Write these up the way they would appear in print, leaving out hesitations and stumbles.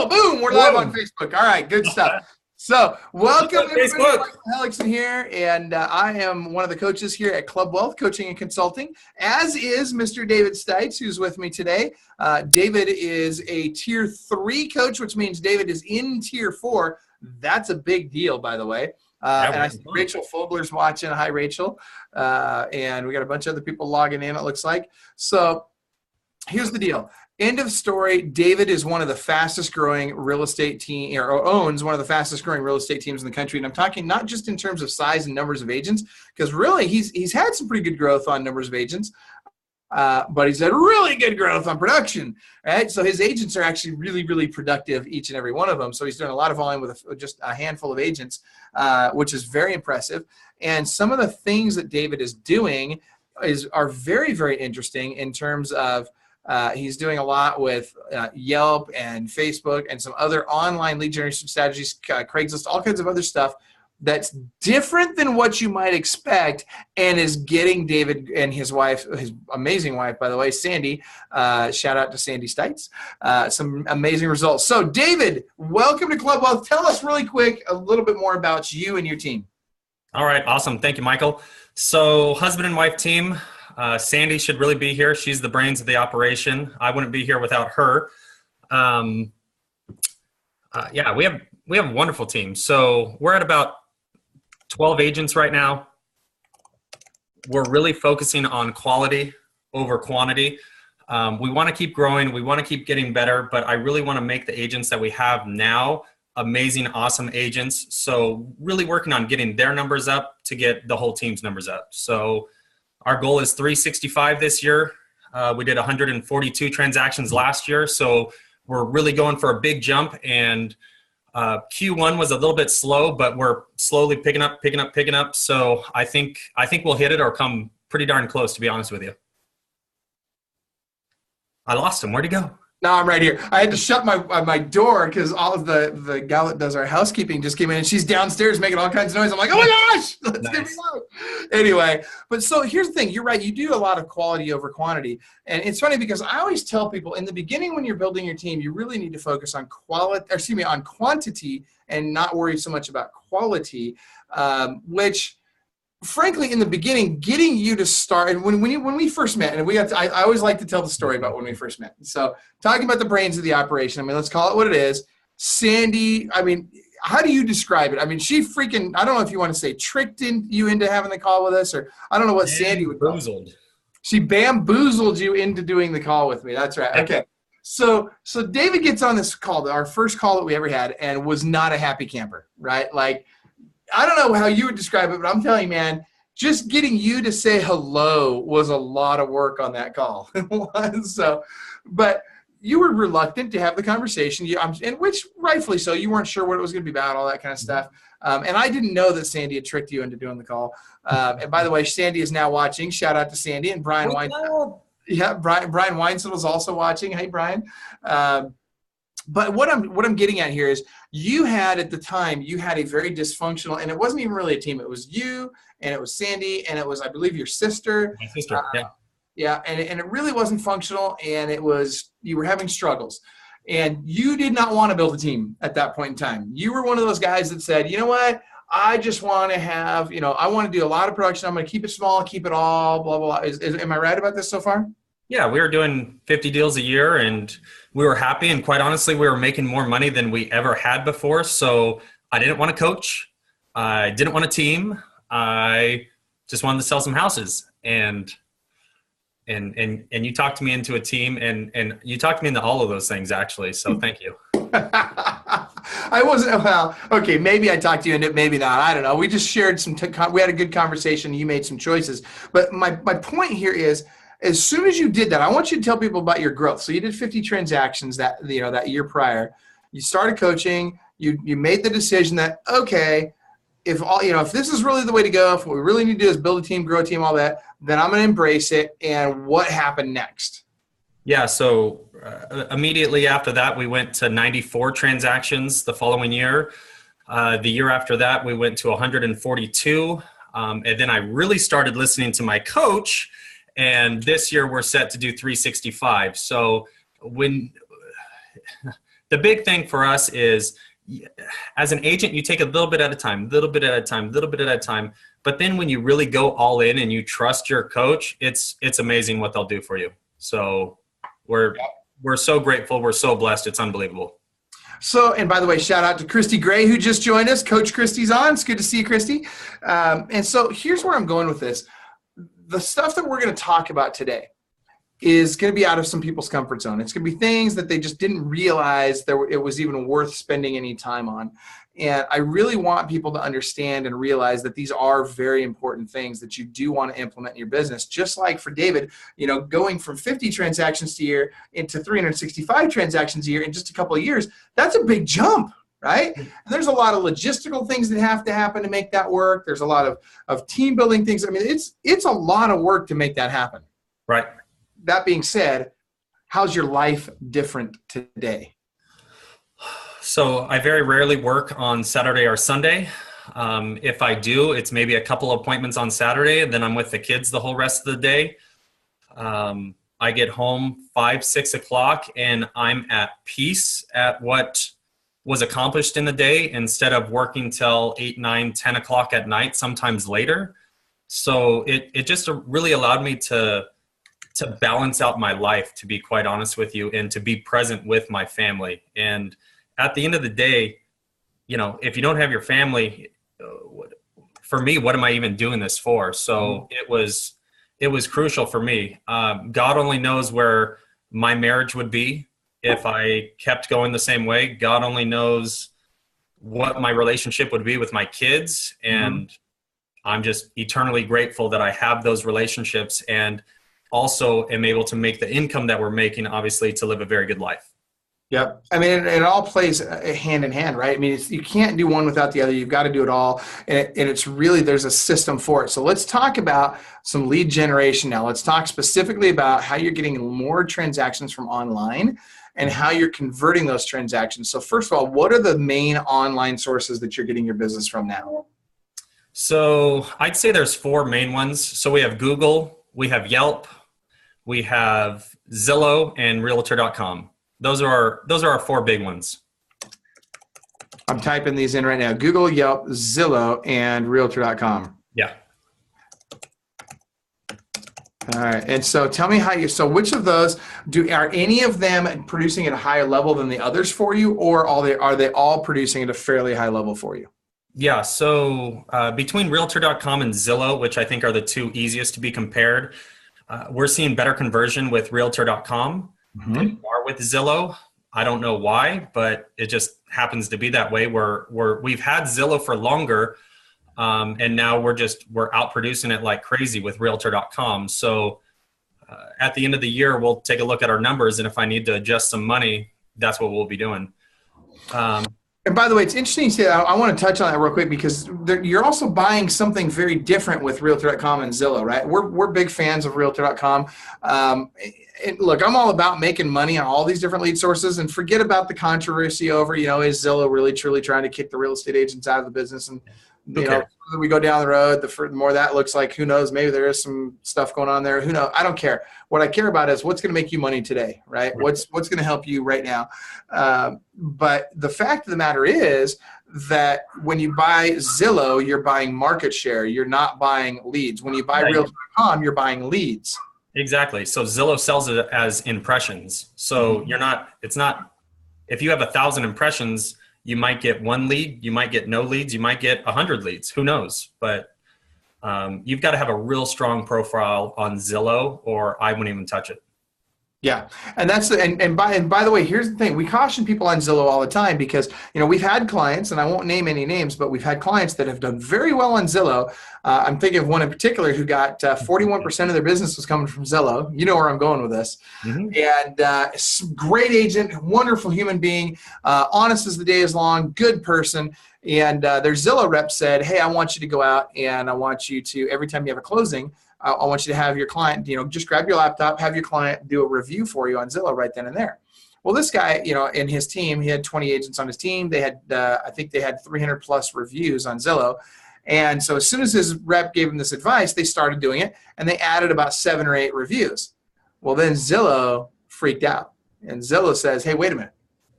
go. Boom. We're live on Facebook. All right. Good stuff. So welcome everybody. Michael Hellickson here, and I am one of the coaches here at Club Wealth Coaching and Consulting, as is Mr. David Stites, who's with me today. David is a Tier 3 coach, which means David is in Tier 4. That's a big deal, by the way. And I see Rachel Fogler's watching. Hi, Rachel. And we got a bunch of other people logging in, it looks like. So here's the deal. End of story. David is one of the fastest growing real estate team, or owns one of the fastest growing real estate teams in the country. And I'm talking not just in terms of size and numbers of agents, because really he's had some pretty good growth on numbers of agents, but he's had really good growth on production, right? So his agents are actually really, really productive, each and every one of them. So he's doing a lot of volume with just a handful of agents, which is very impressive. And some of the things that David is doing are very, very interesting in terms of he's doing a lot with Yelp and Facebook and some other online lead generation strategies, Craigslist, all kinds of other stuff that's different than what you might expect, and is getting David and his wife, his amazing wife, by the way, Sandy, shout out to Sandy Stites, some amazing results. So David, welcome to Club Wealth. Tell us really quick a little bit more about you and your team. All right, awesome. Thank you, Michael. So husband and wife team. Sandy should really be here. She's the brains of the operation. I wouldn't be here without her. Yeah, we have a wonderful team. So we're at about 12 agents right now. We're really focusing on quality over quantity. We want to keep growing. We want to keep getting better, but I really want to make the agents that we have now amazing, awesome agents. So really working on getting their numbers up to get the whole team's numbers up. So our goal is 365 this year. We did 142 transactions last year, so we're really going for a big jump. And Q1 was a little bit slow, but we're slowly picking up. So I think we'll hit it or come pretty darn close, to be honest with you. I lost him. Where'd he go? No, I'm right here. I had to shut my door because all of the gal that does our housekeeping just came in, and she's downstairs making all kinds of noise. I'm like, oh my gosh, let's get me out. Anyway, but so here's the thing. You're right. You do a lot of quality over quantity. And it's funny because I always tell people in the beginning when you're building your team, you really need to focus on on quantity and not worry so much about quality, which frankly, in the beginning, getting you to start, and when we first met, and I always like to tell the story about when we first met. So talking about the brains of the operation, I mean, let's call it what it is. Sandy, I mean, how do you describe it? I mean, she freaking, I don't know if you want to say tricked you into having the call with us, or I don't know what Sandy would call it. She bamboozled you into doing the call with me. That's right. Okay. So David gets on this call, our first call that we ever had, and was not a happy camper, right? Like, I don't know how you would describe it, but I'm telling you, man, just getting you to say hello was a lot of work on that call. So, but you were reluctant to have the conversation, and which rightfully so. You weren't sure what it was going to be about, all that kind of stuff. And I didn't know that Sandy had tricked you into doing the call. And by the way, Sandy is now watching. Shout out to Sandy and Brian Weinstein. Yeah, Brian Weinstein was also watching. Hey, Brian. But what I'm getting at here is you had at the time, you had a very dysfunctional, and it wasn't even really a team. It was you, and it was Sandy, and it was, I believe, your sister. My sister, yeah. Yeah, and it really wasn't functional, and you were having struggles. And you did not want to build a team at that point in time. You were one of those guys that said, you know what, I just want to have, I want to do a lot of production. I'm going to keep it small, keep it all, blah, blah, blah. Am I right about this so far? Yeah, we were doing 50 deals a year, and we were happy. And quite honestly, we were making more money than we ever had before. So I didn't want to coach. I didn't want a team. I just wanted to sell some houses. And you talked me into a team, and you talked me into all of those things, actually. So thank you. I wasn't, well, okay, maybe I talked to you into it, maybe not. I don't know. We just shared we had a good conversation. You made some choices. But my point here is, as soon as you did that, I want you to tell people about your growth. So you did 50 transactions that year prior. You started coaching. You made the decision that, okay, if this is really the way to go, if what we really need to do is build a team, grow a team, all that, then I'm going to embrace it. And what happened next? Yeah. So immediately after that, we went to 94 transactions the following year. The year after that, we went to 142. And then I really started listening to my coach. And this year we're set to do 365. So the big thing for us is, as an agent, you take a little bit at a time, little bit at a time, little bit at a time. But then when you really go all in and you trust your coach, it's amazing what they'll do for you. So we're so grateful. We're so blessed. It's unbelievable. So, and by the way, shout out to Christy Gray, who just joined us. Coach Christy's on. It's good to see you, Christy. And so here's where I'm going with this. The stuff that we're going to talk about today is going to be out of some people's comfort zone. It's going to be things that they just didn't realize it was even worth spending any time on. And I really want people to understand and realize that these are very important things that you do want to implement in your business. Just like for David, going from 50 transactions a year into 365 transactions a year in just a couple of years, that's a big jump, right? And there's a lot of logistical things that have to happen to make that work. There's a lot of team building things. I mean, it's a lot of work to make that happen. Right. That being said, how's your life different today? So I very rarely work on Saturday or Sunday. If I do, it's maybe a couple appointments on Saturday, and then I'm with the kids the whole rest of the day. I get home 5, 6 o'clock, and I'm at peace at what was accomplished in the day instead of working till 8, 9, 10 o'clock at night, sometimes later. So it just really allowed me to balance out my life, to be quite honest with you, and to be present with my family. And at the end of the day, if you don't have your family, for me, what am I even doing this for? So it was crucial for me. God only knows where my marriage would be if I kept going the same way. God only knows what my relationship would be with my kids. And I'm just eternally grateful that I have those relationships, and also am able to make the income that we're making, obviously, to live a very good life. Yep. I mean, it all plays hand in hand, right? I mean, you can't do one without the other. You've got to do it all. And it's really, there's a system for it. So let's talk about some lead generation now. Let's talk specifically about how you're getting more transactions from online and how you're converting those transactions. So first of all, what are the main online sources that you're getting your business from now? So I'd say there's 4 main ones. So we have Google, we have Yelp, we have Zillow, and Realtor.com. Those are our 4 big ones. I'm typing these in right now. Google, Yelp, Zillow, and Realtor.com. Yeah. All right. And so tell me so which of those are any of them producing at a higher level than the others for you, or are they all producing at a fairly high level for you? Yeah. So between Realtor.com and Zillow, which I think are the 2 easiest to be compared, we're seeing better conversion with Realtor.com than we are with Zillow. I don't know why, but it just happens to be that way. We've had Zillow for longer, and now we're out producing it like crazy with Realtor.com. So at the end of the year, we'll take a look at our numbers, and if I need to adjust some money, that's what we'll be doing. And by the way, it's interesting you say that. I want to touch on that real quick because you're also buying something very different with Realtor.com and Zillow, right? We're big fans of Realtor.com. And look, I'm all about making money on all these different lead sources, and forget about the controversy over, is Zillow really truly trying to kick the real estate agents out of the business? And the further we go down the road, the more that looks like, who knows, maybe there is some stuff going on there. Who knows? I don't care. What I care about is what's going to make you money today, right? What's going to help you right now. But the fact of the matter is that when you buy Zillow, you're buying market share. You're not buying leads. When you buy Realtor.com, you're buying leads. Exactly. So Zillow sells it as impressions. So it's not, if you have 1,000 impressions, you might get 1 lead, you might get no leads, you might get 100 leads, who knows? But you've got to have a real strong profile on Zillow, or I wouldn't even touch it. Yeah, and by the way, here's the thing: we caution people on Zillow all the time because we've had clients, and I won't name any names, but we've had clients that have done very well on Zillow. I'm thinking of one in particular who got 41% of their business was coming from Zillow. You know where I'm going with this. And great agent, wonderful human being, honest as the day is long, good person. And their Zillow rep said, "Hey, I want you to go out and I want you to, every time you have a closing, I want you to have your client, just grab your laptop, have your client do a review for you on Zillow right then and there." Well, this guy, in his team, he had 20 agents on his team. They had, I think they had 300 plus reviews on Zillow. And so as soon as his rep gave him this advice, they started doing it, and they added about 7 or 8 reviews. Well, then Zillow freaked out, and Zillow says, "Hey, wait a minute.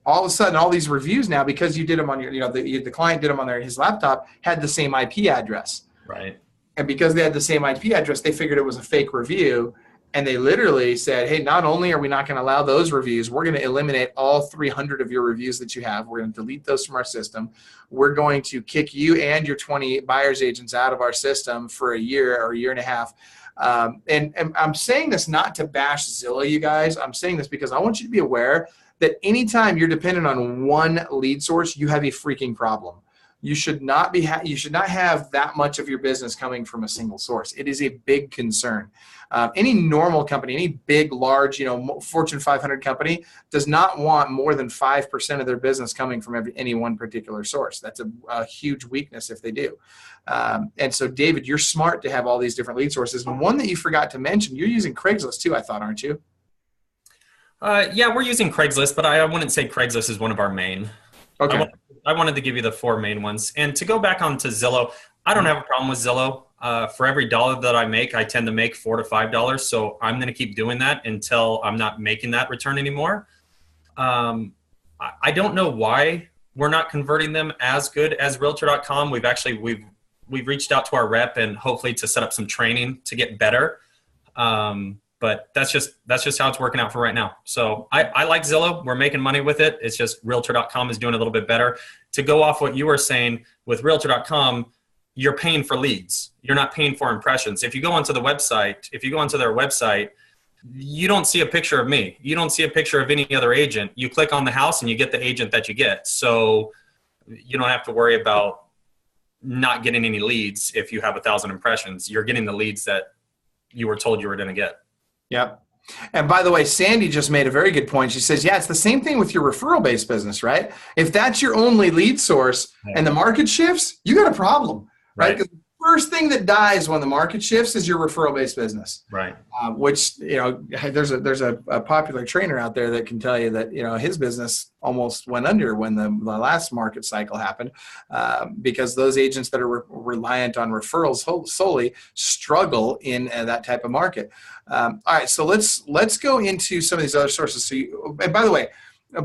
all of a sudden, all these reviews now, because you did them on your, the client did them on his laptop, had the same IP address. Right. And because they had the same IP address, they figured it was a fake review. And they literally said, hey, not only are we not going to allow those reviews, we're going to eliminate all 300 of your reviews that you have. We're going to delete those from our system. We're going to kick you and your 20 buyer's agents out of our system for a year or a year and a half. And I'm saying this not to bash Zillow, you guys. I'm saying this because I want you to be aware that anytime you're dependent on one lead source, you have a freaking problem. You should not you should not have that much of your business coming from a single source. It is a big concern. Any normal company, any big, large, Fortune 500 company does not want more than 5% of their business coming from any one particular source. That's a huge weakness if they do. And so, David, you're smart to have all these different lead sources. And one that you forgot to mention, you're using Craigslist too, I thought, aren't you? Yeah, we're using Craigslist, but I wouldn't say Craigslist is one of our main. Okay. I wanted to give you the 4 main ones. And to go back onto Zillow, I don't have a problem with Zillow. For every dollar that I make, I tend to make $4 to $5. So I'm going to keep doing that until I'm not making that return anymore. I don't know why we're not converting them as good as Realtor.com. We've reached out to our rep and hopefully to set up some training to get better. But that's just how it's working out for right now. So I like Zillow. We're making money with it. It's just Realtor.com is doing a little bit better. To go off what you were saying with Realtor.com, you're paying for leads. You're not paying for impressions. If you go onto their website, you don't see a picture of me. You don't see a picture of any other agent. You click on the house and you get the agent that you get. So you don't have to worry about not getting any leads if you have 1,000 impressions. You're getting the leads that you were told you were going to get. Yep. And by the way, Sandy just made a very good point. She says, yeah, it's the same thing with your referral-based business, right? If that's your only lead source and the market shifts, you got a problem, right? Because the first thing that dies when the market shifts is your referral-based business. Right. Which, there's a popular trainer out there that can tell you that, his business almost went under when the last market cycle happened because those agents that are reliant on referrals solely struggle in that type of market. All right, so let's go into some of these other sources. And by the way,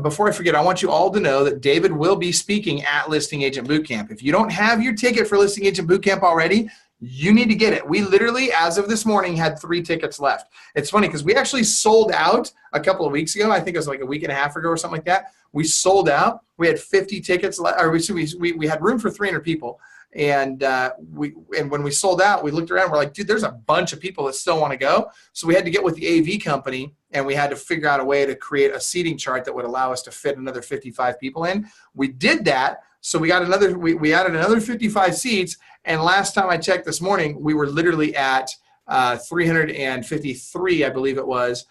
before I forget, I want you all to know that David will be speaking at Listing Agent Bootcamp. If you don't have your ticket for Listing Agent Bootcamp already, you need to get it. We literally, as of this morning, had 3 tickets left. It's funny because we actually sold out a couple of weeks ago. I think it was like a week and a half ago or something like that. We sold out. We had 50 tickets left, or we had room for 300 people. And when we sold out, we looked around. We're like, dude, there's a bunch of people that still want to go. So we had to get with the AV company, and we had to figure out a way to create a seating chart that would allow us to fit another 55 people in. We did that. So we added another 55 seats. And last time I checked this morning, we were literally at 353, I believe it was,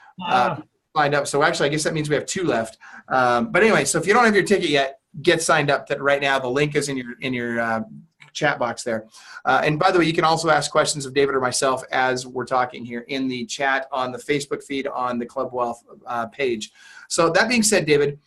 signed up. So actually, I guess that means we have 2 left. But anyway, so if you don't have your ticket yet, get signed up. That right now the link is in your chat box there. And by the way, you can also ask questions of David or myself as we're talking here in the chat on the Facebook feed on the Club Wealth page. So that being said, David,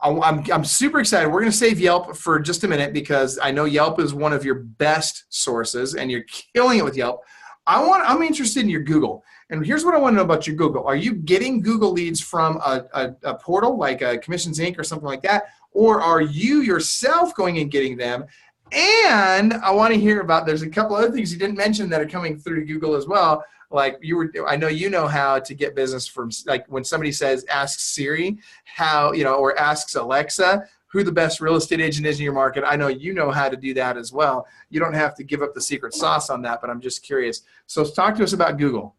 I'm super excited. We're going to save Yelp for just a minute because I know Yelp is one of your best sources and you're killing it with Yelp. I'm interested in your Google. And here's what I want to know about your Google. Are you getting Google leads from a portal like a Commissions Inc. or something like that? Or are you yourself going and getting them? And I want to hear about, there's a couple other things you didn't mention that are coming through Google as well. Like I know you know how to get business from, like when somebody says, ask Siri how, or asks Alexa who the best real estate agent is in your market. I know you know how to do that as well. You don't have to give up the secret sauce on that, but I'm just curious. So talk to us about Google.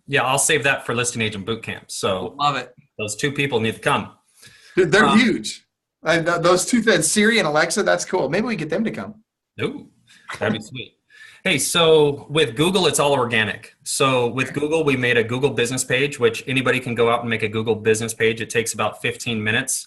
Yeah, I'll save that for Listing Agent Bootcamp. So love it. Those 2 people need to come. Dude, they're huge. Those 2 things, Siri and Alexa, that's cool. Maybe we get them to come. Ooh, that'd be sweet. Hey, so with Google, it's all organic. So with Google, we made a Google business page, which anybody can go out and make a Google business page. It takes about 15 minutes.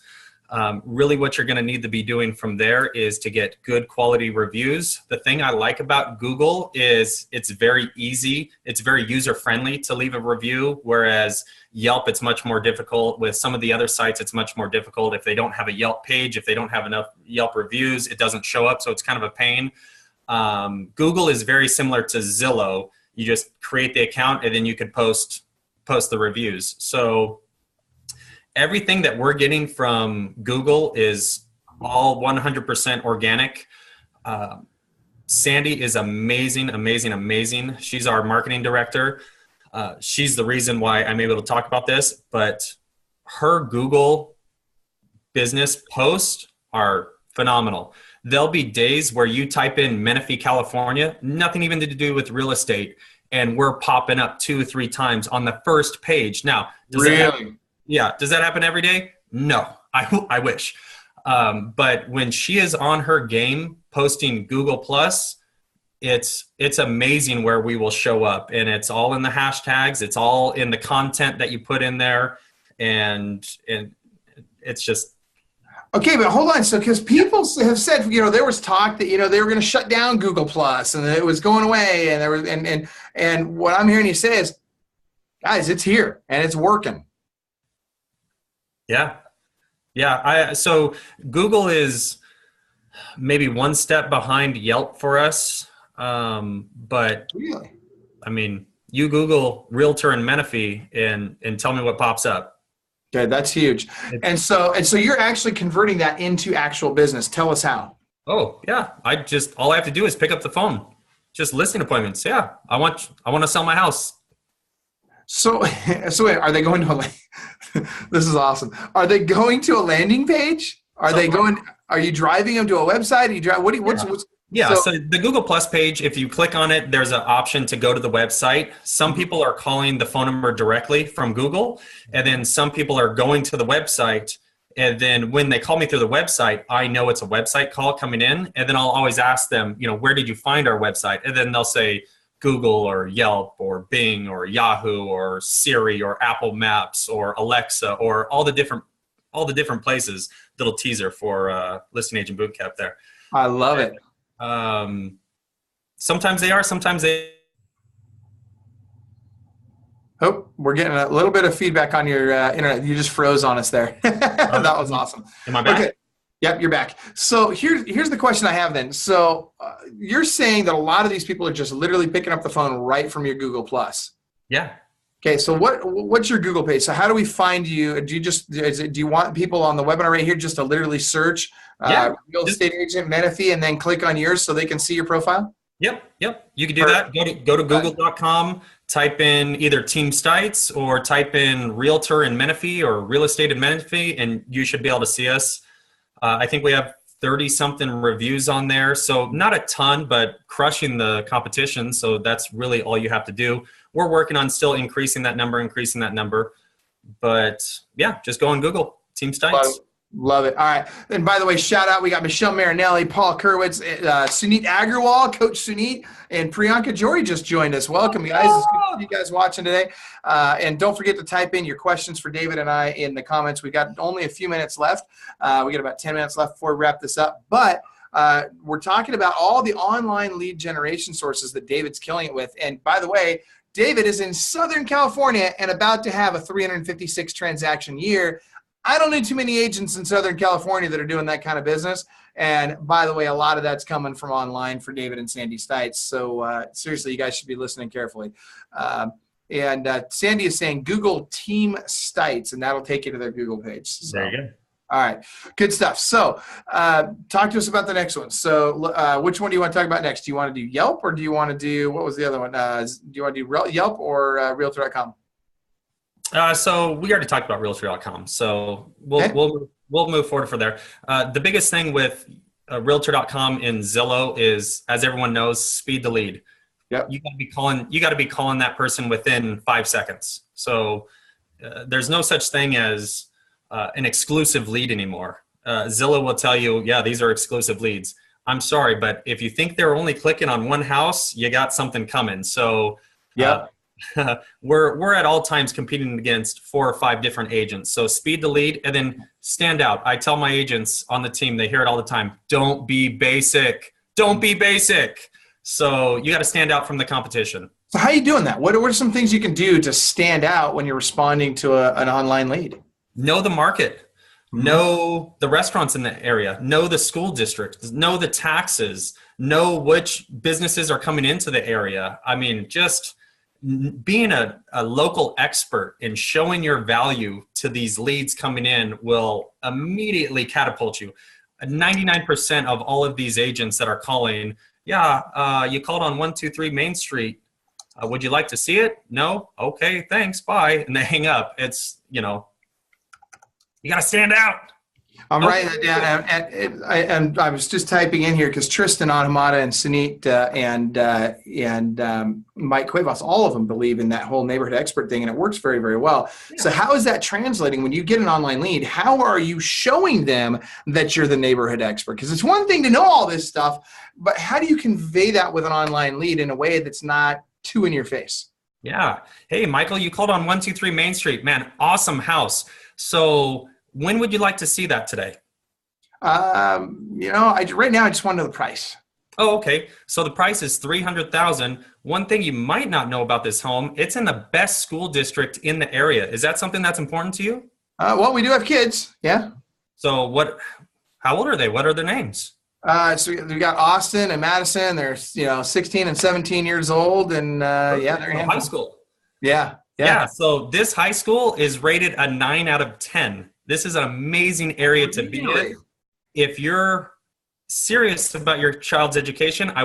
Really what you're going to need to be doing from there is to get good quality reviews. The thing I like about Google is it's very easy. It's very user-friendly to leave a review, whereas Yelp, it's much more difficult. With some of the other sites, it's much more difficult. If they don't have a Yelp page, if they don't have enough Yelp reviews, it doesn't show up. So it's kind of a pain. Google is very similar to Zillow. You just create the account and then you can post the reviews. So everything that we're getting from Google is all 100% organic. Sandy is amazing, amazing, amazing. She's our marketing director. She's the reason why I'm able to talk about this, but her Google business posts are phenomenal. There'll be days where you type in Menifee, California, nothing even to do with real estate, and we're popping up 2 or 3 times on the first page. Now, does that happen every day? No, I wish. But when she is on her game posting Google Plus, it's amazing where we will show up, and it's all in the hashtags. It's all in the content that you put in there. And it's just. Okay, but hold on. So, because people have said, there was talk that, they were going to shut down Google Plus and it was going away. And there was, and what I'm hearing you say is, guys, it's here and it's working. Yeah. Yeah. So Google is maybe one step behind Yelp for us. But really, I mean, you Google realtor in Menifee and tell me what pops up. Okay, that's huge. And so you're actually converting that into actual business. Tell us how. Oh yeah. All I have to do is pick up the phone. Just listing appointments. Yeah. I want to sell my house. So wait, are they going to this is awesome. Are they going to a landing page? Are you driving them to a website? So the Google Plus page, if you click on it, there's an option to go to the website. Some people are calling the phone number directly from Google, and then some people are going to the website. And then when they call me through the website, I know it's a website call coming in. And then I'll always ask them, where did you find our website? And then they'll say Google or Yelp or Bing or Yahoo or Siri or Apple Maps or Alexa or all the different places. Little teaser for Listing Agent Bootcamp there. I love it. Sometimes they are, sometimes they. Oh, we're getting a little bit of feedback on your internet. You just froze on us there. That was awesome. Am I back? Okay. Yep, you're back. So here's the question I have then. So you're saying that a lot of these people are just literally picking up the phone right from your Google Plus. Yeah. Okay. So what's your Google page? So how do we find you? Do you want people on the webinar right here just to literally search real estate agent Menifee and then click on yours so they can see your profile? Yep. You can do that. Go to google.com, type in either Team Stites or type in realtor in Menifee or real estate in Menifee, and you should be able to see us. I think we have 30-something reviews on there. So not a ton, but crushing the competition. So that's really all you have to do. We're working on still increasing that number. But yeah, just go on Google, Team Stites. Love it. All right. And by the way, shout out. We got Michelle Marinelli, Paul Kurwitz, Sunit Agrawal, Coach Sunit, and Priyanka Jory just joined us. Welcome, guys. It's good to see you guys watching today. And don't forget to type in your questions for David and I in the comments. We got only a few minutes left. We got about 10 minutes left before we wrap this up. But we're talking about all the online lead generation sources that David's killing it with. And by the way, David is in Southern California and about to have a 356 transaction year. I don't need too many agents in Southern California that are doing that kind of business. And by the way, a lot of that's coming from online for David and Sandy Stites. So seriously, you guys should be listening carefully. And Sandy is saying Google Team Stites, and that'll take you to their Google page. So, there you go. All right, good stuff. So talk to us about the next one. So which one do you want to talk about next? Do you want to do Yelp or do you want to do, what was the other one? Do you want to do Yelp or Realtor.com? So we already talked about Realtor.com. So we'll move forward for there. The biggest thing with Realtor.com and Zillow is, as everyone knows, speed to lead. Yep. You got to be calling that person within 5 seconds. So there's no such thing as an exclusive lead anymore. Zillow will tell you, yeah, these are exclusive leads. I'm sorry, but if you think they're only clicking on one house, you got something coming. So yeah. We're at all times competing against 4 or 5 different agents. So speed to lead and then stand out. I tell my agents on the team, they hear it all the time. Don't be basic. Don't be basic. So you got to stand out from the competition. So how are you doing that? What are some things you can do to stand out when you're responding to an online lead? Know the market. Know the restaurants in the area. Know the school district. Know the taxes. Know which businesses are coming into the area. I mean, just being a local expert and showing your value to these leads coming in will immediately catapult you. 99% of all of these agents that are calling, yeah, you called on 123 Main Street. Would you like to see it? No? Okay, thanks, bye. And they hang up. It's, you know, you got to stand out. I'm writing that down, and I was just typing in here because Tristan Anamata and Sunit and Mike Cuevas, all of them believe in that whole neighborhood expert thing, and it works very, very well. Yeah. So how is that translating when you get an online lead? How are you showing them that you're the neighborhood expert? Because it's one thing to know all this stuff, but how do you convey that with an online lead in a way that's not too in your face? Yeah. Hey, Michael, you called on 123 Main Street. Man, awesome house. So when would you like to see that today? You know, right now I just want to know the price. Oh, okay. So the price is $300,000. One thing you might not know about this home, it's in the best school district in the area. Is that something that's important to you? Well, we do have kids. Yeah. So how old are they? What are their names? So we got Austin and Madison. They're, 16 and 17 years old, and yeah, they're in high school. Yeah. So this high school is rated a 9 out of 10. This is an amazing area to be in. If you're serious about your child's education, I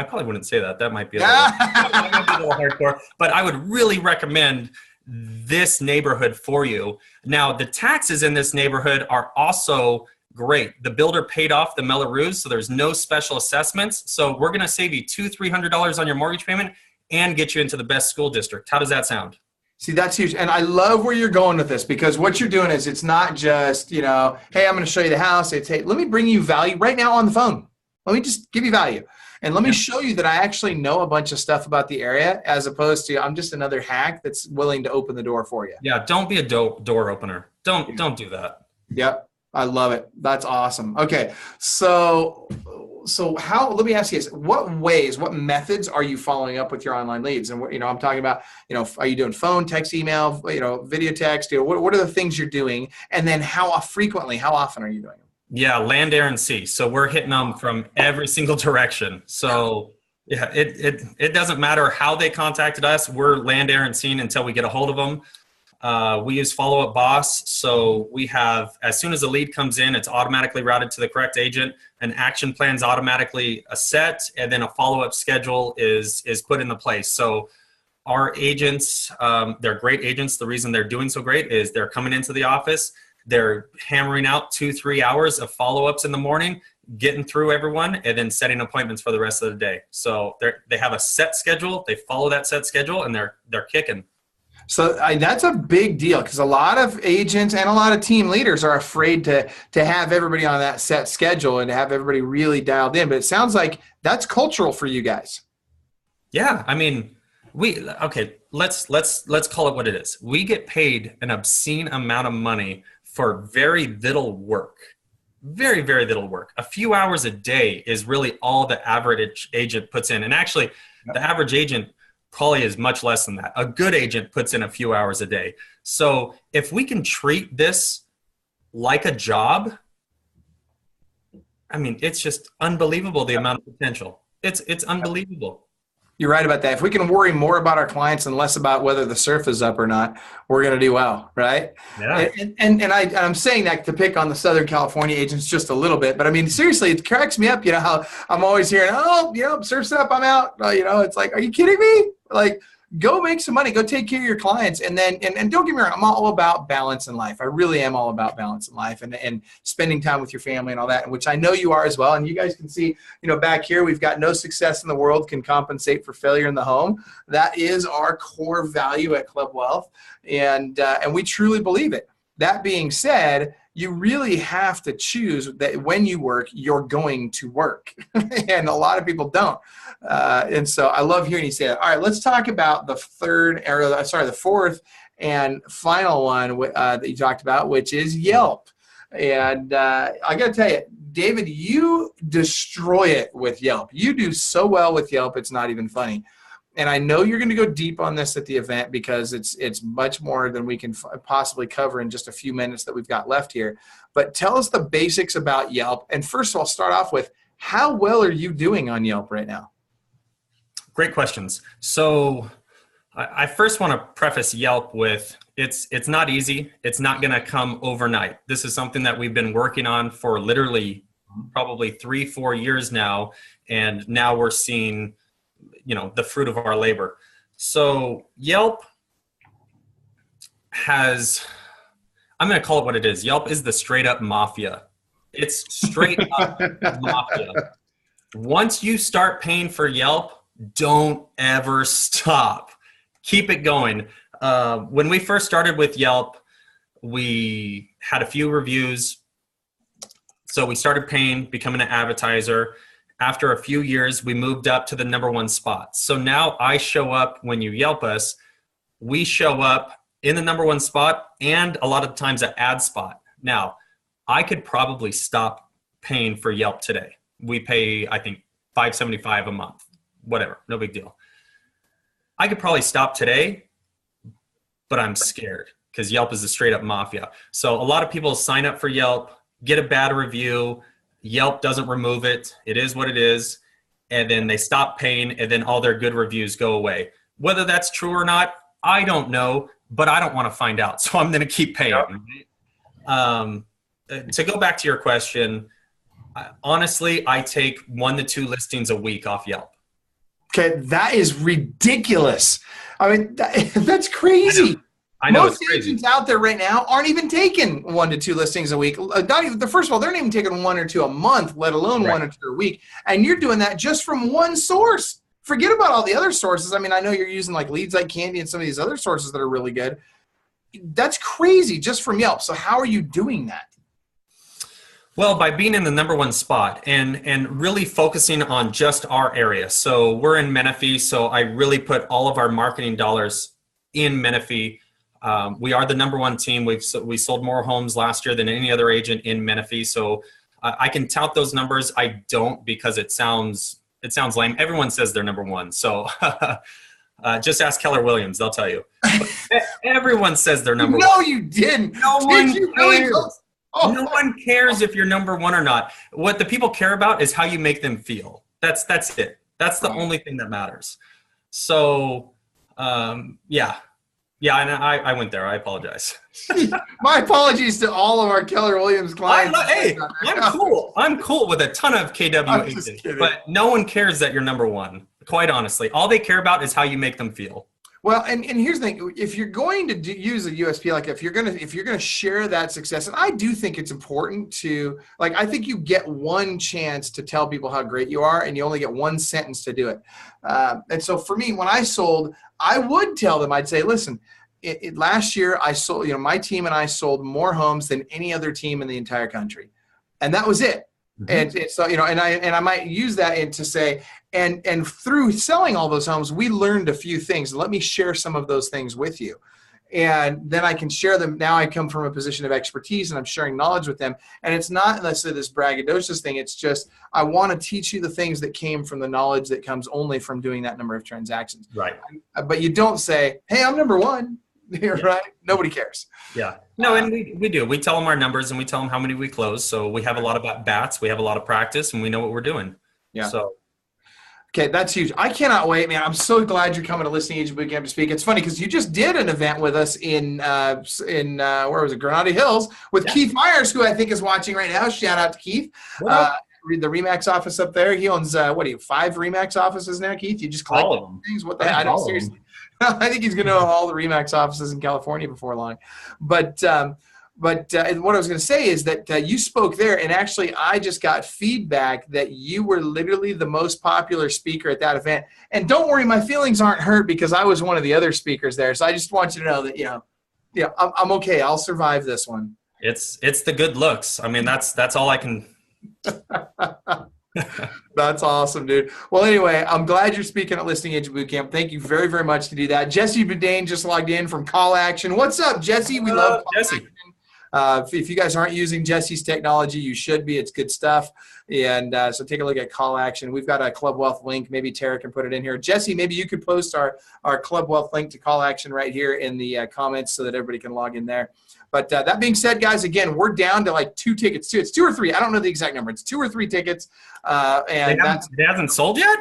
probably wouldn't say that. That might be a little hardcore, but I would really recommend this neighborhood for you. Now, the taxes in this neighborhood are also great. The builder paid off the Melrose, so there's no special assessments. So we're going to save you $200-300 on your mortgage payment and get you into the best school district. How does that sound? See, that's huge. And I love where you're going with this, because what you're doing is it's not just, hey, I'm going to show you the house. It's, hey, let me bring you value right now on the phone. Let me just give you value. And let me show you that I actually know a bunch of stuff about the area, as opposed to I'm just another hack that's willing to open the door for you. Yeah, don't be a door opener. Don't do that. Yep. I love it. That's awesome. Okay. So let me ask you this, what methods are you following up with your online leads? And I'm talking about, are you doing phone, text, email, video text, what are the things you're doing? And then how often are you doing them? Yeah. Land, air, and sea. So we're hitting them from every single direction. So yeah, it doesn't matter how they contacted us. We're land, air, and sea until we get a hold of them. We use Follow-Up Boss, so we have, as soon as a lead comes in, it's automatically routed to the correct agent. An action plan is automatically set, and then a follow-up schedule is put into place. So our agents, they're great agents. The reason they're doing so great is they're coming into the office, they're hammering out 2-3 hours of follow-ups in the morning, getting through everyone, and then setting appointments for the rest of the day. So they have a set schedule, they follow that set schedule, and they're kicking. So that's a big deal, because a lot of agents and a lot of team leaders are afraid to have everybody on that set schedule and to have everybody really dialed in. But it sounds like that's cultural for you guys. Yeah, I mean, let's call it what it is. We get paid an obscene amount of money for very little work. Very, very little work. A few hours a day is really all the average agent puts in. And actually, the average agent probably is much less than that. A good agent puts in a few hours a day. So if we can treat this like a job, I mean, it's just unbelievable, the amount of potential. It's unbelievable. You're right about that. If we can worry more about our clients and less about whether the surf is up or not, we're going to do well, right? Yeah. And I'm saying that to pick on the Southern California agents just a little bit, but I mean, seriously, it cracks me up. How I'm always hearing, surf's up, I'm out. It's like, are you kidding me? Like, go make some money, go take care of your clients. And then, and don't get me wrong, I'm all about balance in life. I really am all about balance in life and spending time with your family and all that, which I know you are as well. And you guys can see, back here, we've got no success in the world can compensate for failure in the home. That is our core value at Club Wealth. And we truly believe it. That being said, you really have to choose that when you work, you're going to work. And a lot of people don't. And so I love hearing you say that. All right, let's talk about the fourth and final one that you talked about, which is Yelp. And I got to tell you, David, you destroy it with Yelp. You do so well with Yelp, it's not even funny. And I know you're going to go deep on this at the event, because it's much more than we can possibly cover in just a few minutes that we've got left here. But tell us the basics about Yelp. And first of all, start off with, how well are you doing on Yelp right now? Great questions. So I first want to preface Yelp with it's not easy. It's not going to come overnight. This is something that we've been working on for literally probably 3-4 years now, and now we're seeing, you know, the fruit of our labor. So Yelp has, I'm going to call it what it is. Yelp is the straight up mafia. It's straight up mafia. Once you start paying for Yelp, don't ever stop. Keep it going. When we first started with Yelp, we had a few reviews. So we started paying, becoming an advertiser. After a few years, we moved up to the #1 spot. So now I show up when you Yelp us. We show up in the #1 spot and a lot of times at ad spot. Now, I could probably stop paying for Yelp today. We pay, I think, $5.75 a month. Whatever, no big deal. I could probably stop today, but I'm scared because Yelp is a straight up mafia. So a lot of people sign up for Yelp, get a bad review, Yelp doesn't remove it. It is what it is. And then they stop paying, and then all their good reviews go away. Whether that's true or not, I don't know, but I don't want to find out. So I'm going to keep paying. Yep. To go back to your question, honestly, I take 1 to 2 listings a week off Yelp. Okay, that is ridiculous. I mean, that's crazy. I know Most agents out there right now aren't even taking 1 to 2 listings a week. Not even, first of all, they're not even taking 1 or 2 a month, let alone 1 or 2 a week. And you're doing that just from one source. Forget about all the other sources. I mean, I know you're using like Leads Like Candy and some of these other sources that are really good. That's crazy just from Yelp. So how are you doing that? Well, by being in the #1 spot and really focusing on just our area. So we're in Menifee, so I really put all of our marketing dollars in Menifee. We are the #1 team. We sold more homes last year than any other agent in Menifee. So I can tout those numbers. I don't because it sounds lame. Everyone says they're #1. So just ask Keller Williams; they'll tell you. Everyone says they're #1. No, you didn't. No one cares. Oh. No one cares if you're #1 or not. What the people care about is how you make them feel. That's it. That's the only thing that matters. So, yeah, and I went there. I apologize. My apologies to all of our Keller Williams clients. Hey, I'm cool. I'm cool with a ton of KW agents, but no one cares that you're #1. Quite honestly, all they care about is how you make them feel. Well, and here's the thing: if you're going to use a USP, like if you're gonna share that success, and I do think it's important to, like, I think you get one chance to tell people how great you are, and you only get one sentence to do it. And so for me, when I sold, I would tell them, I'd say, listen, last year I sold, my team and I sold more homes than any other team in the entire country, and that was it. Mm-hmm. And so, and I might use that to say, and through selling all those homes, we learned a few things. Let me share some of those things with you. And then I can share them. Now I come from a position of expertise and I'm sharing knowledge with them. And it's not necessarily this braggadocious thing. It's just, I want to teach you the things that came from the knowledge that comes only from doing that number of transactions. Right. But you don't say, hey, I'm #1. Right? Nobody cares. Yeah. No, and we do. We tell them our numbers and we tell them how many we close. So we have a lot of at-bats. We have a lot of practice and we know what we're doing. Yeah. So. Okay, that's huge. I cannot wait, man. I'm so glad you're coming to Listing Agent Bootcamp to speak. It's funny because you just did an event with us in where was it, Granada Hills, with Keith Myers, who I think is watching right now. Shout out to Keith. The RE/MAX office up there. He owns 5 RE/MAX offices now, Keith. You just collect all of them. Things. What the heck? I don't seriously. I think he's going to own all the RE/MAX offices in California before long. But what I was going to say is that you spoke there, and actually I just got feedback that you were literally the most popular speaker at that event. And don't worry, my feelings aren't hurt because I was one of the other speakers there. So I just want you to know that, I'm okay. I'll survive this one. It's the good looks. I mean, that's all I can. That's awesome, dude. Well, anyway, I'm glad you're speaking at Listing Agent Bootcamp. Thank you very, very much to do that. Jesse Boudin just logged in from Call Action. What's up, Jesse? We love Jesse. If you guys aren't using Jesse's technology, you should be. It's good stuff. And so take a look at Call Action. We've got a Club Wealth link. Maybe Tara can put it in here. Jesse, maybe you could post our Club Wealth link to Call Action right here in the comments so that everybody can log in there. But that being said, guys, again, we're down to like 2 tickets too. It's 2 or 3. I don't know the exact number. It's 2 or 3 tickets. And it hasn't sold yet?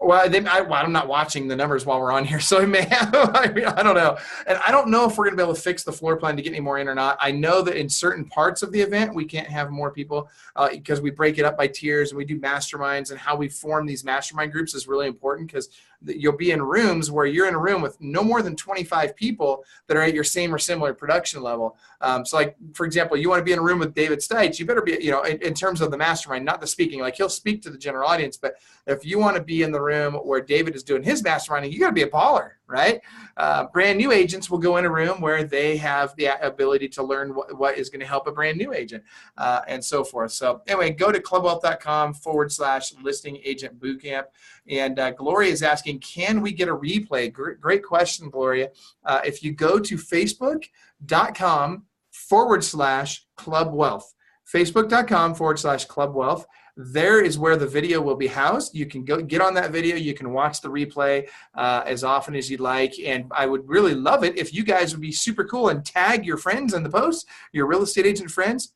Well, I'm not watching the numbers while we're on here, so I may have, I don't know. And I don't know if we're going to be able to fix the floor plan to get any more in or not. I know that in certain parts of the event, we can't have more people because we break it up by tiers and we do masterminds, and how we form these mastermind groups is really important, because you'll be in rooms where you're in a room with no more than 25 people that are at your same or similar production level. So like, for example, you want to be in a room with David Stites, you better be, in terms of the mastermind, not the speaking, like he'll speak to the general audience, but if you want to be in the room where David is doing his masterminding, you got to be a baller, right? Brand new agents will go in a room where they have the ability to learn what is going to help a brand new agent, and so forth. So anyway, go to clubwealth.com/listing agent bootcamp. And Gloria is asking, can we get a replay? Great question, Gloria. If you go to facebook.com/clubwealth, facebook.com/clubwealth, there is where the video will be housed. You can go get on that video. You can watch the replay as often as you'd like. And I would really love it if you guys would be super cool and tag your friends in the post, your real estate agent friends.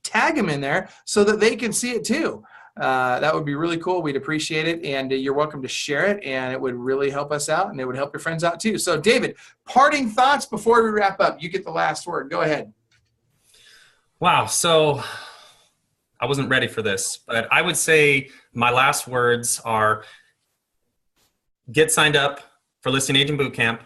Tag them in there so that they can see it too. That would be really cool. We'd appreciate it. And you're welcome to share it. And it would really help us out. And it would help your friends out too. So David, parting thoughts before we wrap up. You get the last word. Go ahead. Wow. So I wasn't ready for this, but I would say my last words are get signed up for Listing Agent Bootcamp.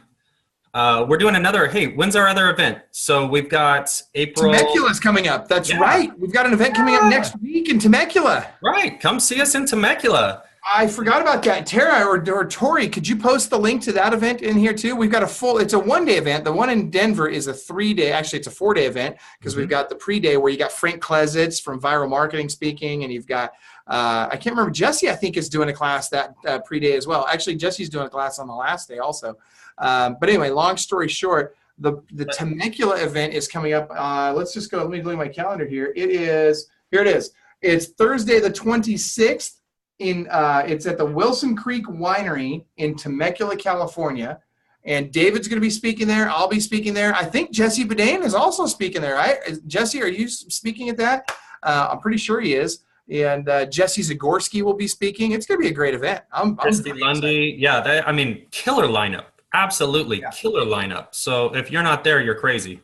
We're doing another, hey, when's our other event? So we've got April. Temecula's coming up. That's right. We've got an event coming up next week in Temecula. Right. Come see us in Temecula. I forgot about that. Tara or Tori, could you post the link to that event in here too? We've got it's a one-day event. The one in Denver is a 3-day, actually it's a 4-day event, because we've got the pre-day where you got Frank Klesitz from Viral Marketing speaking, and you've got, I can't remember, Jesse I think is doing a class that pre-day as well. Actually, Jesse's doing a class on the last day also. But anyway, long story short, the Temecula event is coming up. Let's just go, let me look at my calendar here. Here it is. It's Thursday the 26th. It's at the Wilson Creek Winery in Temecula, California. And David's going to be speaking there. I'll be speaking there. I think Jesse Bedane is also speaking there, right? Jesse, are you speaking at that? I'm pretty sure he is. And Jesse Zagorski will be speaking. It's going to be a great event. I'm Lundy. Yeah, killer lineup. Absolutely killer lineup. So if you're not there, you're crazy.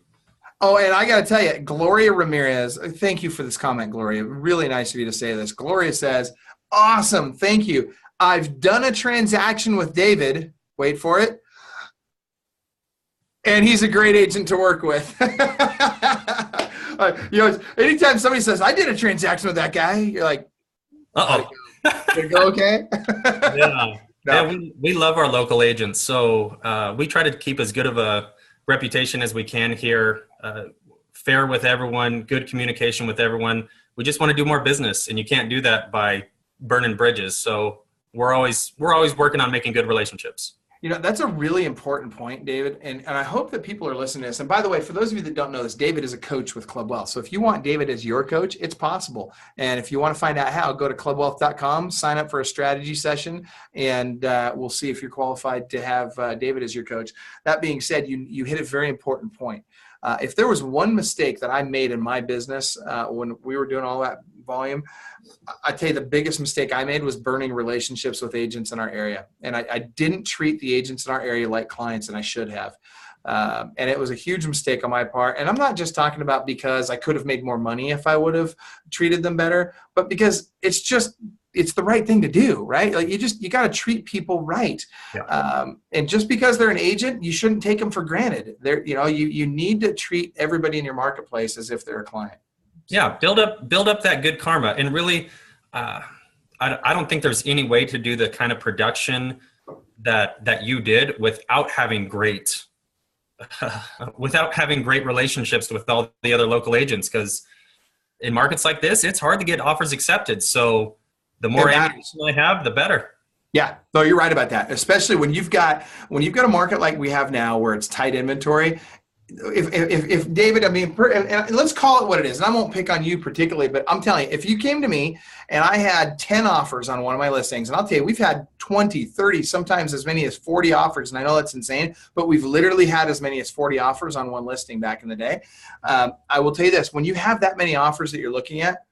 Oh, and I got to tell you, Gloria Ramirez, thank you for this comment, Gloria. Really nice of you to say this. Gloria says, awesome, thank you. I've done a transaction with David. Wait for it. And he's a great agent to work with. Anytime somebody says, I did a transaction with that guy, you're like, uh-oh. Did it go okay? Yeah. No. Yeah, we love our local agents. So we try to keep as good of a reputation as we can here, fair with everyone, good communication with everyone. We just want to do more business, and you can't do that by burning bridges. So we're always working on making good relationships. That's a really important point, David. And I hope that people are listening to this. And by the way, for those of you that don't know this, David is a coach with Club Wealth. So if you want David as your coach, it's possible. And if you want to find out how, go to clubwealth.com, sign up for a strategy session, and we'll see if you're qualified to have David as your coach. That being said, you hit a very important point. If there was one mistake that I made in my business when we were doing all that volume, I'd tell you the biggest mistake I made was burning relationships with agents in our area. And I didn't treat the agents in our area like clients, and I should have. And it was a huge mistake on my part. And I'm not just talking about because I could have made more money if I would have treated them better, but because it's the right thing to do, right? Like you got to treat people right. Yeah. And just because they're an agent, you shouldn't take them for granted. You need to treat everybody in your marketplace as if they're a client. Yeah. Build up that good karma. And really, I don't think there's any way to do the kind of production that you did without having great relationships with all the other local agents. Because in markets like this, it's hard to get offers accepted. So the more ammunition I have, the better. Yeah, no, you're right about that. Especially when you've got a market like we have now, where it's tight inventory. If David, and let's call it what it is, and I won't pick on you particularly, but I'm telling you, if you came to me and I had 10 offers on one of my listings, and I'll tell you, we've had 20, 30, sometimes as many as 40 offers, and I know that's insane, but we've literally had as many as 40 offers on one listing back in the day. I will tell you this, when you have that many offers that you're looking at,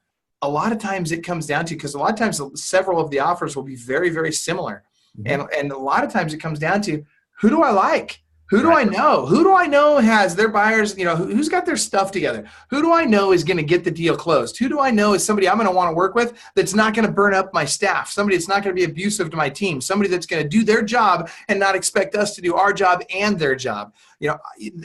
a lot of times it comes down to, because a lot of times several of the offers will be very, very similar. And a lot of times it comes down to, who do I like? Who do I know? Who do I know has their buyers, you know, who's got their stuff together? Who do I know is going to get the deal closed? Who do I know is somebody I'm going to want to work with that's not going to burn up my staff? Somebody that's not going to be abusive to my team? Somebody that's going to do their job and not expect us to do our job and their job? You know,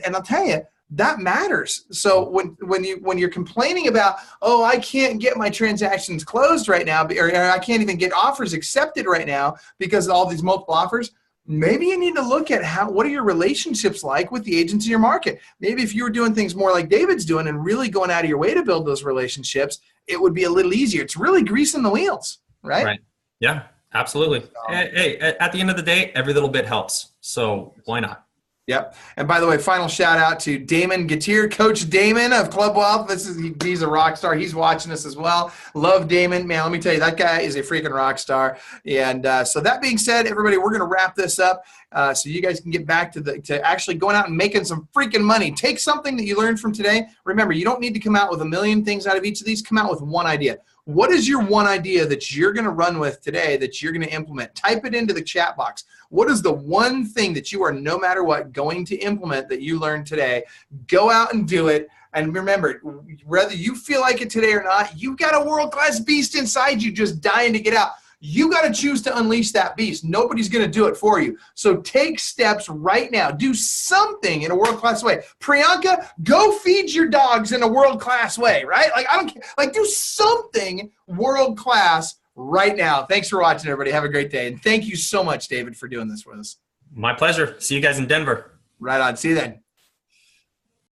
and I'll tell you, that matters. So when you're complaining about, oh, I can't get my transactions closed right now, or I can't even get offers accepted right now because of all these multiple offers, maybe you need to look at what are your relationships like with the agents in your market. Maybe if you were doing things more like David's doing and really going out of your way to build those relationships, it would be a little easier. It's really greasing the wheels, right? Right. Yeah, absolutely. Hey, at the end of the day, every little bit helps. So why not? Yep. And by the way, final shout out to Damon Gatir, Coach Damon of Club Wealth. He's a rock star. He's watching us as well. Love Damon. Man, let me tell you, that guy is a freaking rock star. And so that being said, everybody, we're going to wrap this up so you guys can get back to actually going out and making some freaking money. Take something that you learned from today. Remember, you don't need to come out with a million things out of each of these. Come out with one idea. What is your one idea that you're going to run with today that you're going to implement? Type it into the chat box. What is the one thing that you are, no matter what, going to implement that you learned today? Go out and do it. And remember, whether you feel like it today or not, you've got a world-class beast inside you just dying to get out. You got to choose to unleash that beast. Nobody's going to do it for you. So take steps right now. Do something in a world-class way. Priyanka, go feed your dogs in a world-class way, right? Like, I don't care. Like, do something world-class right now. Thanks for watching, everybody. Have a great day. And thank you so much, David, for doing this with us. My pleasure. See you guys in Denver. Right on. See you then.